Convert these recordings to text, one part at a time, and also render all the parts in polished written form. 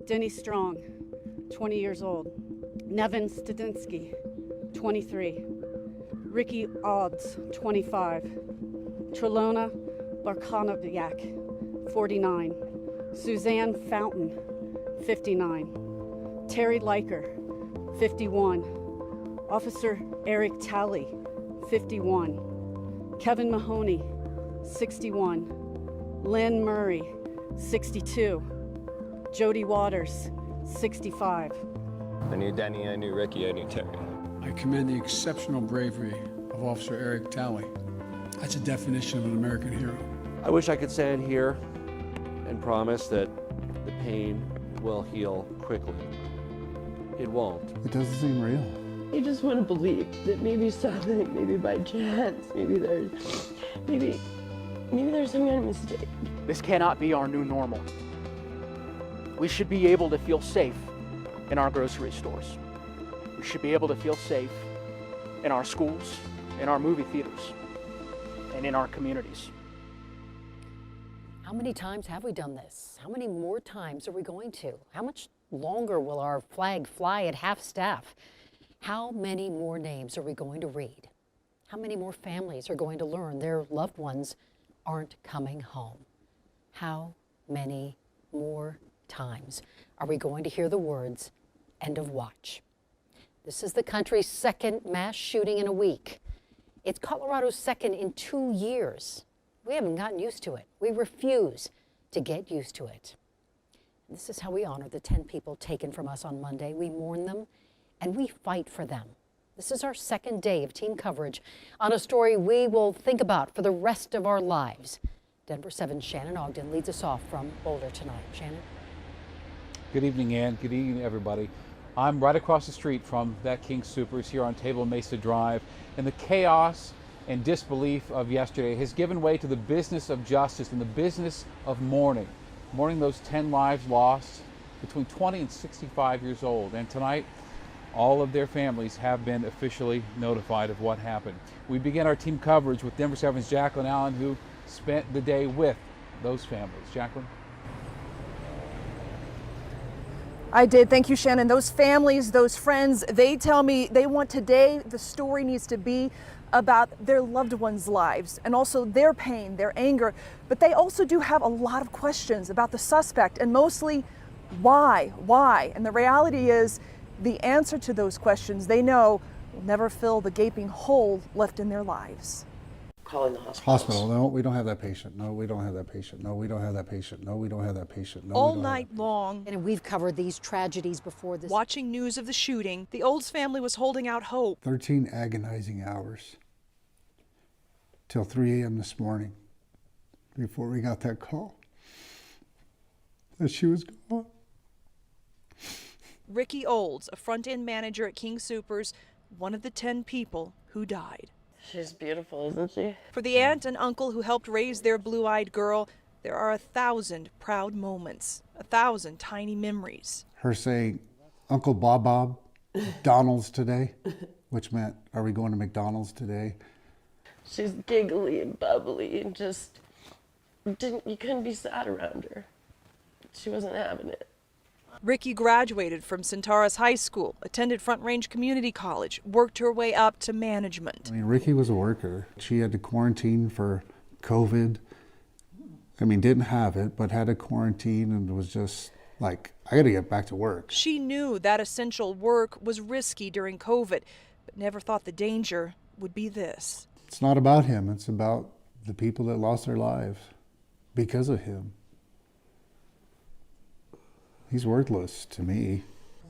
Denny Strong, 20 years old. Nevin Studinsky, 23. Rikki Odds, 25. Trelona Barkanoviak, 49. Suzanne Fountain, 59. Terry Liker, 51. Officer Eric Talley, 51. Kevin Mahoney, 61. Lynn Murray, 62. Jody Waters, 65. I knew Denny, I knew Rikki, I knew Terry. I commend the exceptional bravery of Officer Eric Talley. That's a definition of an American hero. I wish I could stand here and promise that the pain will heal quickly. It won't. It doesn't seem real. You just want to believe that maybe something, maybe by chance, maybe there's some kind of mistake. This cannot be our new normal. We should be able to feel safe in our grocery stores. We should be able to feel safe in our schools, in our movie theaters, and in our communities. How many times have we done this? How many more times are we going to? How much longer will our flag fly at half staff? How many more names are we going to read? How many more families are going to learn their loved ones aren't coming home? How many more times are we going to hear the words, "End of watch"? This is the country's second mass shooting in a week. It's Colorado's second in 2 years. We haven't gotten used to it. We refuse to get used to it. This is how we honor the 10 people taken from us on Monday. We mourn them and we fight for them. This is our second day of team coverage on a story we will think about for the rest of our lives. Denver 7's Shannon Ogden leads us off from Boulder tonight. Shannon? Good evening, Ann. Good evening, everybody. I'm right across the street from that King Soopers here on Table Mesa Drive, and the chaos and disbelief of yesterday has given way to the business of justice and the business of mourning those 10 lives lost between 20 and 65 years old. And tonight, all of their families have been officially notified of what happened. We begin our team coverage with Denver 7's Jacqueline Allen, who spent the day with those families. Jacqueline? I did. Thank you, Shannon. Those families, those friends, they tell me they want today, the story needs to be about their loved ones' lives and also their pain, their anger. But they also do have a lot of questions about the suspect and mostly why. And the reality is the answer to those questions they know will never fill the gaping hole left in their lives. Calling the hospital. No, we don't have that patient. No, we don't have that patient. No, we don't have that patient. No, we don't have that patient. No, All night long, And we've covered these tragedies before this. watching news of the shooting, the Olds family was holding out hope. 13 agonizing hours till 3 a.m. this morning before we got that call that she was gone. Rikki Olds, a front-end manager at King Soopers, one of the 10 people who died. She's beautiful, isn't she? For the aunt and uncle who helped raise their blue-eyed girl, there are 1,000 proud moments, 1,000 tiny memories. Her saying, "Uncle Bob, McDonald's today," which meant, are we going to McDonald's today? She's giggly and bubbly and just you couldn't be sad around her. She wasn't having it. Rikki graduated from Centaurus High School, attended Front Range Community College, worked her way up to management. I mean, Rikki was a worker. She had to quarantine for COVID. I mean, didn't have it, but had to quarantine and was just like, I got to get back to work. She knew that essential work was risky during COVID, but never thought the danger would be this. It's not about him. It's about the people that lost their lives because of him. He's worthless to me.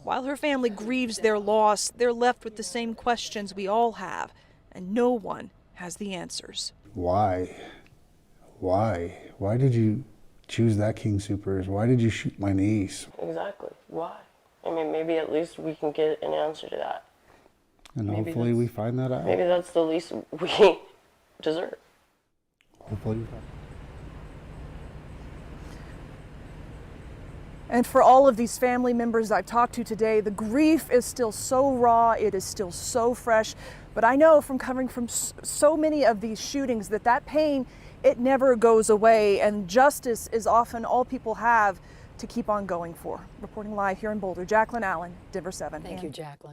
While her family grieves their loss, they're left with the same questions we all have, and no one has the answers. Why? Why did you choose that King Soopers? Why did you shoot my niece? Exactly. Why? I mean, maybe at least we can get an answer to that. And hopefully we find that out. Maybe that's the least we deserve. Hopefully we find out. And for all of these family members I've talked to today, the grief is still so raw, it is still so fresh. But I know from covering from so many of these shootings that pain, it never goes away. And justice is often all people have to keep on going for. Reporting live here in Boulder, Jacqueline Allen, Denver 7. Thank you, Jacqueline.